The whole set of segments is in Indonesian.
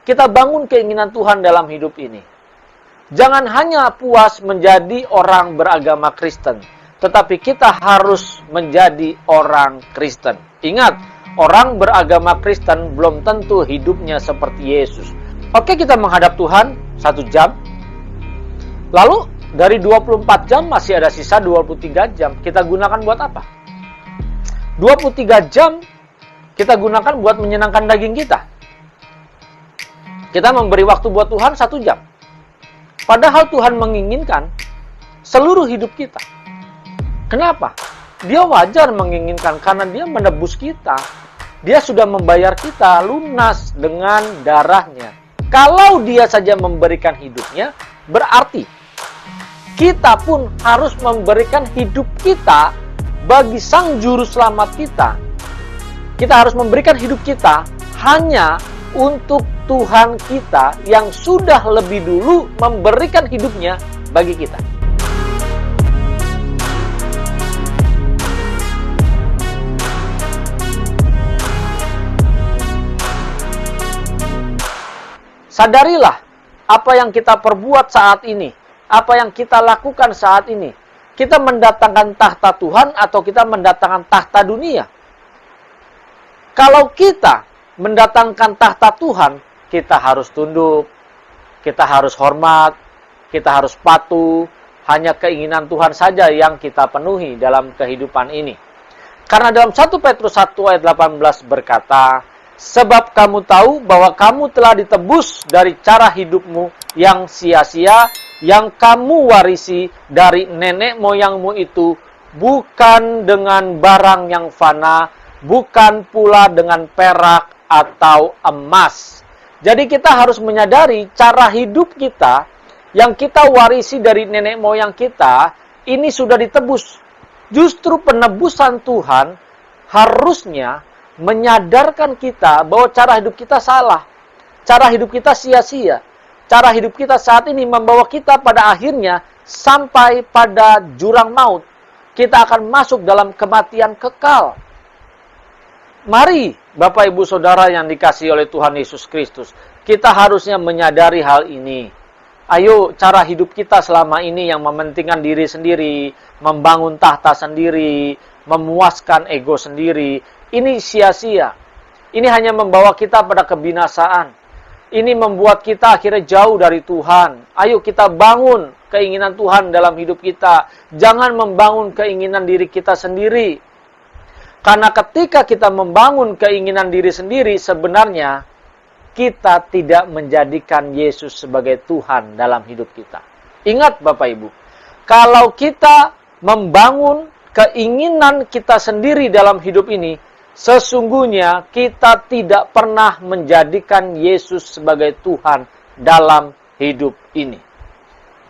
kita bangun keinginan Tuhan dalam hidup ini. Jangan hanya puas menjadi orang beragama Kristen, tetapi kita harus menjadi orang Kristen. Ingat, orang beragama Kristen belum tentu hidupnya seperti Yesus. Oke, kita menghadap Tuhan 1 jam. Lalu, dari 24 jam masih ada sisa 23 jam. Kita gunakan buat apa? 23 jam kita gunakan buat menyenangkan daging kita. Kita memberi waktu buat Tuhan 1 jam. Padahal Tuhan menginginkan seluruh hidup kita. Kenapa? Dia wajar menginginkan karena dia menebus kita. Dia sudah membayar kita lunas dengan darahnya. Kalau dia saja memberikan hidupnya, berarti kita pun harus memberikan hidup kita bagi Sang Juru Selamat kita. Kita harus memberikan hidup kita hanya untuk Tuhan kita yang sudah lebih dulu memberikan hidupnya bagi kita. Sadarilah apa yang kita perbuat saat ini, apa yang kita lakukan saat ini. Kita mendatangkan tahta Tuhan atau kita mendatangkan tahta dunia? Kalau kita mendatangkan tahta Tuhan, kita harus tunduk, kita harus hormat, kita harus patuh. Hanya keinginan Tuhan saja yang kita penuhi dalam kehidupan ini. Karena dalam 1 Petrus 1 ayat 18 berkata, sebab kamu tahu bahwa kamu telah ditebus dari cara hidupmu yang sia-sia, yang kamu warisi dari nenek moyangmu itu, bukan dengan barang yang fana, bukan pula dengan perak atau emas. Jadi kita harus menyadari cara hidup kita yang kita warisi dari nenek moyang kita, ini sudah ditebus. Justru penebusan Tuhan harusnya menyadarkan kita bahwa cara hidup kita salah. Cara hidup kita sia-sia. Cara hidup kita saat ini membawa kita pada akhirnya sampai pada jurang maut. Kita akan masuk dalam kematian kekal. Mari, Bapak Ibu Saudara yang dikasihi oleh Tuhan Yesus Kristus, kita harusnya menyadari hal ini. Ayo, cara hidup kita selama ini yang mementingkan diri sendiri, membangun tahta sendiri, memuaskan ego sendiri, ini sia-sia. Ini hanya membawa kita pada kebinasaan. Ini membuat kita akhirnya jauh dari Tuhan. Ayo kita bangun keinginan Tuhan dalam hidup kita. Jangan membangun keinginan diri kita sendiri. Karena ketika kita membangun keinginan diri sendiri, sebenarnya kita tidak menjadikan Yesus sebagai Tuhan dalam hidup kita. Ingat Bapak Ibu, kalau kita membangun keinginan kita sendiri dalam hidup ini, sesungguhnya kita tidak pernah menjadikan Yesus sebagai Tuhan dalam hidup ini.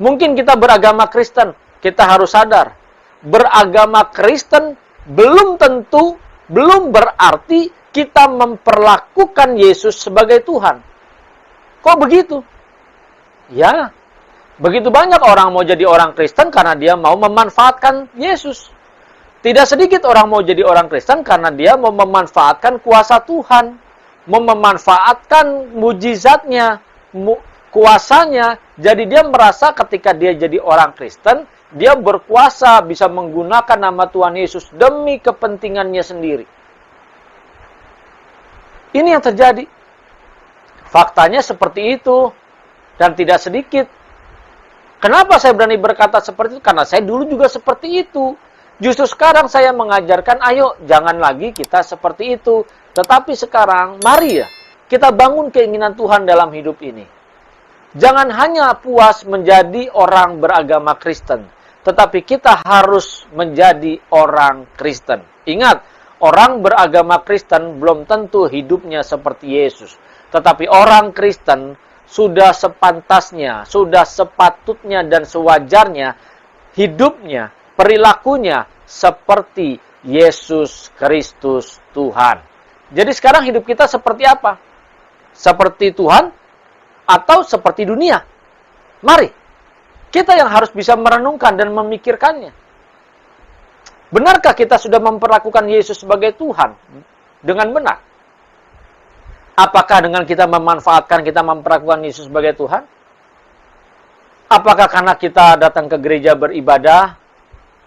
Mungkin kita beragama Kristen, kita harus sadar, beragama Kristen belum tentu, belum berarti kita memperlakukan Yesus sebagai Tuhan. Kok begitu? Ya, begitu banyak orang mau jadi orang Kristen karena dia mau memanfaatkan Yesus. Tidak sedikit orang mau jadi orang Kristen karena dia mau memanfaatkan kuasa Tuhan, mau memanfaatkan mujizatnya, kuasanya. Jadi dia merasa ketika dia jadi orang Kristen, dia berkuasa bisa menggunakan nama Tuhan Yesus demi kepentingannya sendiri. Ini yang terjadi. Faktanya seperti itu dan tidak sedikit. Kenapa saya berani berkata seperti itu? Karena saya dulu juga seperti itu. Justru sekarang saya mengajarkan, ayo jangan lagi kita seperti itu. Tetapi sekarang, mari ya, kita bangun keinginan Tuhan dalam hidup ini. Jangan hanya puas menjadi orang beragama Kristen, tetapi kita harus menjadi orang Kristen. Ingat, orang beragama Kristen belum tentu hidupnya seperti Yesus. Tetapi orang Kristen sudah sepantasnya, sudah sepatutnya dan sewajarnya hidupnya, perilakunya seperti Yesus Kristus Tuhan. Jadi sekarang hidup kita seperti apa? Seperti Tuhan atau seperti dunia? Mari, kita yang harus bisa merenungkan dan memikirkannya. Benarkah kita sudah memperlakukan Yesus sebagai Tuhan dengan benar? Apakah dengan kita memanfaatkan, kita memperlakukan Yesus sebagai Tuhan? Apakah karena kita datang ke gereja beribadah,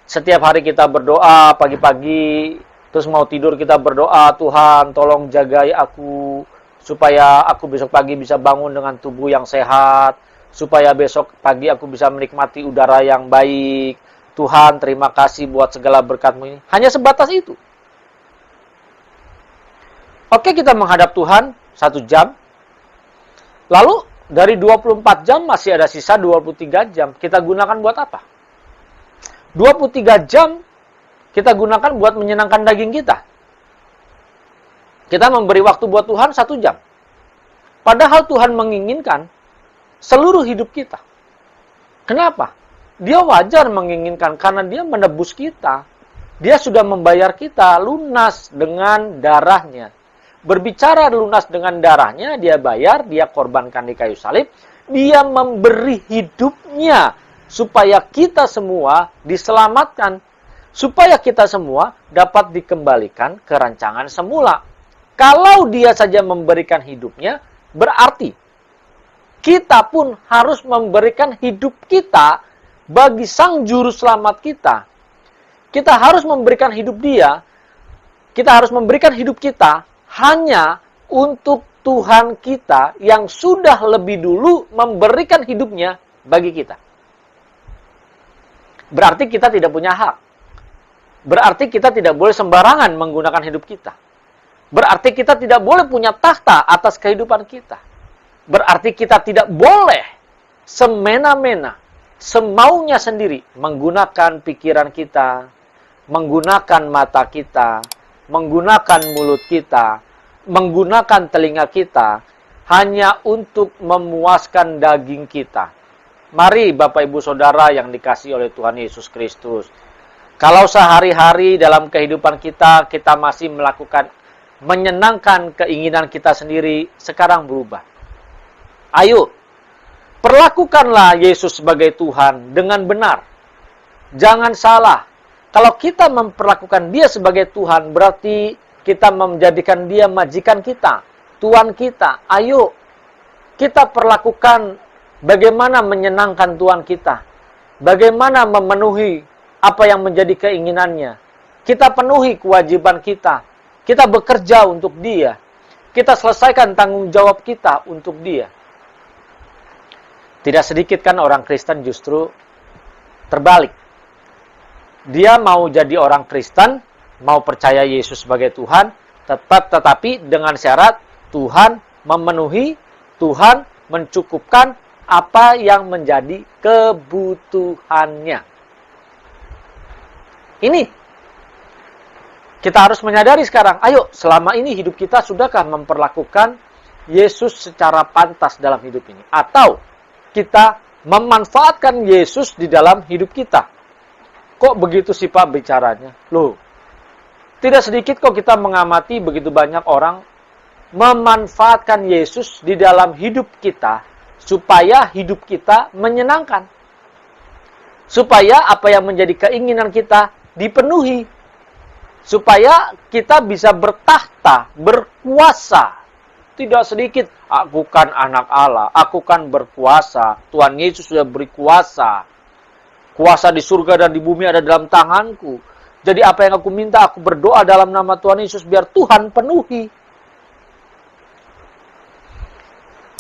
setiap hari kita berdoa pagi-pagi, terus mau tidur kita berdoa, Tuhan tolong jagai aku, supaya aku besok pagi bisa bangun dengan tubuh yang sehat, supaya besok pagi aku bisa menikmati udara yang baik. Tuhan, terima kasih buat segala berkat-Mu ini. Hanya sebatas itu. Oke, kita menghadap Tuhan 1 jam. Lalu, dari 24 jam masih ada sisa 23 jam. Kita gunakan buat apa? 23 jam kita gunakan buat menyenangkan daging kita. Kita memberi waktu buat Tuhan 1 jam. Padahal Tuhan menginginkan seluruh hidup kita. Kenapa? Dia wajar menginginkan karena dia menebus kita. Dia sudah membayar kita lunas dengan darahnya. Berbicara lunas dengan darahnya, dia bayar, dia korbankan di kayu salib. Dia memberi hidupnya supaya kita semua diselamatkan. Supaya kita semua dapat dikembalikan ke rancangan semula. Kalau dia saja memberikan hidupnya, berarti kita pun harus memberikan hidup kita bagi Sang Juru Selamat kita. Kita harus memberikan hidup dia, kita harus memberikan hidup kita hanya untuk Tuhan kita yang sudah lebih dulu memberikan hidupnya bagi kita. Berarti kita tidak punya hak. Berarti kita tidak boleh sembarangan menggunakan hidup kita. Berarti kita tidak boleh punya tahta atas kehidupan kita. Berarti kita tidak boleh semena-mena, semaunya sendiri menggunakan pikiran kita, menggunakan mata kita, menggunakan mulut kita, menggunakan telinga kita, hanya untuk memuaskan daging kita. Mari Bapak Ibu Saudara yang dikasihi oleh Tuhan Yesus Kristus, kalau sehari-hari dalam kehidupan kita, kita masih melakukan menyenangkan keinginan kita sendiri, sekarang berubah. Ayo, perlakukanlah Yesus sebagai Tuhan dengan benar. Jangan salah. Kalau kita memperlakukan dia sebagai Tuhan, berarti kita menjadikan dia majikan kita, Tuhan kita. Ayo, kita perlakukan bagaimana menyenangkan Tuhan kita. Bagaimana memenuhi apa yang menjadi keinginannya. Kita penuhi kewajiban kita. Kita bekerja untuk dia. Kita selesaikan tanggung jawab kita untuk dia. Tidak sedikit kan orang Kristen justru terbalik. Dia mau jadi orang Kristen, mau percaya Yesus sebagai Tuhan, tetapi dengan syarat Tuhan memenuhi, Tuhan mencukupkan apa yang menjadi kebutuhannya. Ini kita harus menyadari sekarang. Ayo, selama ini hidup kita sudahkah memperlakukan Yesus secara pantas dalam hidup ini? Atau kita memanfaatkan Yesus di dalam hidup kita? Kok begitu sih Pak bicaranya? Loh, tidak sedikit kok kita mengamati begitu banyak orang memanfaatkan Yesus di dalam hidup kita supaya hidup kita menyenangkan. Supaya apa yang menjadi keinginan kita dipenuhi. Supaya kita bisa bertahta, berkuasa. Tidak sedikit, aku kan anak Allah, aku kan berkuasa. Tuhan Yesus sudah beri kuasa. Kuasa di surga dan di bumi ada dalam tanganku. Jadi apa yang aku minta, aku berdoa dalam nama Tuhan Yesus biar Tuhan penuhi.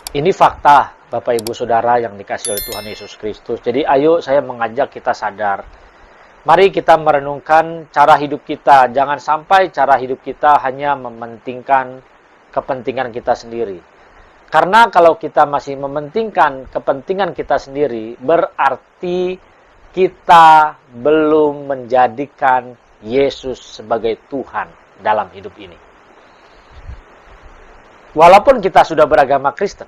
Ini fakta, Bapak Ibu Saudara yang dikasihi oleh Tuhan Yesus Kristus. Jadi ayo saya mengajak kita sadar. Mari kita merenungkan cara hidup kita. Jangan sampai cara hidup kita hanya mementingkan kepentingan kita sendiri. Karena kalau kita masih mementingkan kepentingan kita sendiri, berarti kita belum menjadikan Yesus sebagai Tuhan dalam hidup ini. Walaupun kita sudah beragama Kristen,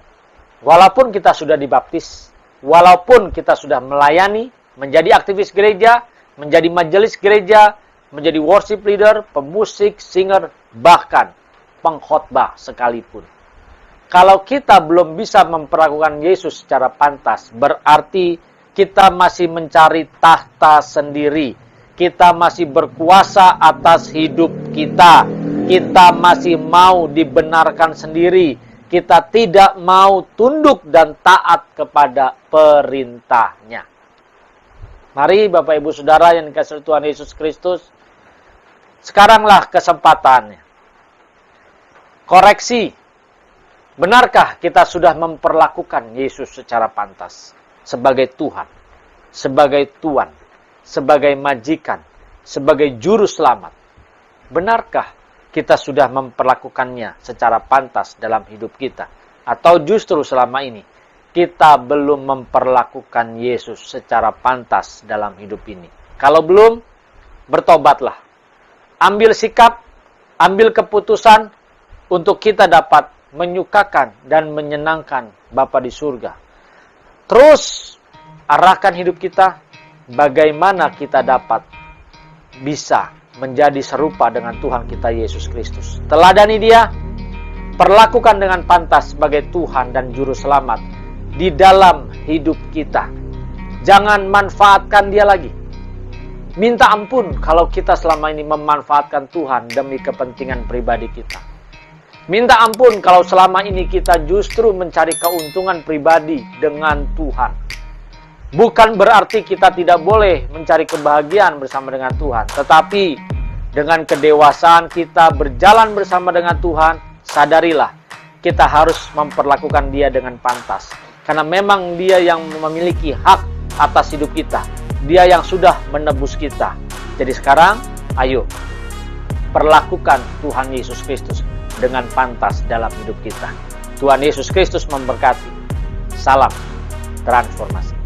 walaupun kita sudah dibaptis, walaupun kita sudah melayani, menjadi aktivis gereja, menjadi majelis gereja, menjadi worship leader, pemusik, singer, bahkan pengkhotbah sekalipun. Kalau kita belum bisa memperlakukan Yesus secara pantas, berarti kita masih mencari tahta sendiri. Kita masih berkuasa atas hidup kita. Kita masih mau dibenarkan sendiri. Kita tidak mau tunduk dan taat kepada perintahnya. Mari Bapak Ibu Saudara yang dikasihi Tuhan Yesus Kristus, sekaranglah kesempatannya. Koreksi. Benarkah kita sudah memperlakukan Yesus secara pantas? Sebagai Tuhan, sebagai Tuan, sebagai majikan, sebagai juru selamat. Benarkah kita sudah memperlakukannya secara pantas dalam hidup kita? Atau justru selama ini kita belum memperlakukan Yesus secara pantas dalam hidup ini? Kalau belum, bertobatlah. Ambil sikap, ambil keputusan untuk kita dapat menyukakan dan menyenangkan Bapa di surga. Terus arahkan hidup kita bagaimana kita dapat bisa menjadi serupa dengan Tuhan kita Yesus Kristus. Teladani Dia, perlakukan dengan pantas sebagai Tuhan dan Juru Selamat di dalam hidup kita. Jangan manfaatkan Dia lagi. Minta ampun kalau kita selama ini memanfaatkan Tuhan demi kepentingan pribadi kita. Minta ampun kalau selama ini kita justru mencari keuntungan pribadi dengan Tuhan. Bukan berarti kita tidak boleh mencari kebahagiaan bersama dengan Tuhan. Tetapi dengan kedewasaan kita berjalan bersama dengan Tuhan, sadarilah kita harus memperlakukan Dia dengan pantas. Karena memang Dia yang memiliki hak atas hidup kita. Dia yang sudah menebus kita. Jadi sekarang, ayo perlakukan Tuhan Yesus Kristus dengan pantas dalam hidup kita. Tuhan Yesus Kristus memberkati. Salam transformasi.